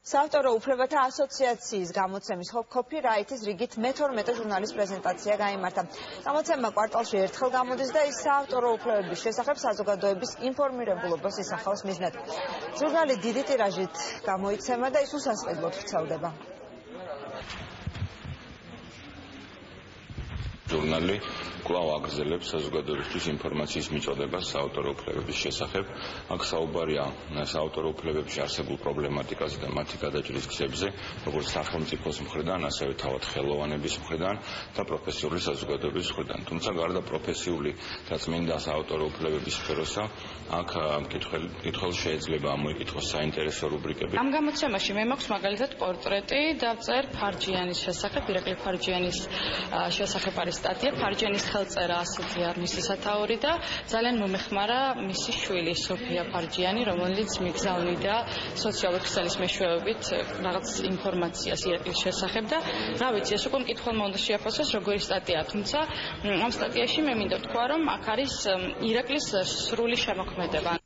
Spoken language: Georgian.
საავტორო უფლებათა ასოციაციის გამოცემის copyright-ის რიგით მე-12 ჟურნალის პრეზენტაცია გაიმართა. გამოცემა კვარტალში ერთხელ გამოდის და ის საავტორო უფლებების შესახებ საზოგადოების ინფორმირებულობას ისახავს მიზნად. ჟურნალი დიდი ტირაჟით გამოიცემა და ის უსასყიდლოდ ვრცელდება. ჟურნალი კვლავ აგრძელებს საზოგადოებისთვის ინფორმაციის მიწოდებას საავტორო უფლებების შესახებ. აქ საუბარია საავტორო უფლებებში არსებულ პრობლემატიკაზე და მათი გადაჭრის გზებზე, როგორც სახელმწიფოს მხრიდან, ასევე თავად ხელოვანების მხრიდან და პროფესიული საზოგადოების მხრიდან. თუმცა გარდა პროფესიული და წმინდა საავტორო უფლებების სფეროსა, აქ მკითხველს შეიძლება ამოიკითხოს საინტერესო რუბრიკები. ამ გამოცემაში მე მაქვს მაგალითად პორტრეტი დავწერ ფარჯიანის შესახებ, ირაკლი ფარჯიანის შესახებ არის სტატია. ფარჯიანის ხელწერა ასეთი არ მისი სათაური და ძალიან მომეხმარა მისი შვილი სოფია ფარჯიანი, რომელიც მიგზავნიდა სოციალური ქსელის მეშვეობით რაღაც ინფორმაციას ირაკლის შესახებ და რა ვიცი, ეს უკვე მკითხველმა უნდა შეაფასოს როგორი სტატიაა, თუმცა ამ სტატიაში მე მინდა ვთქვა, რომ აქ არის ირაკლის სრული შემოქმედება.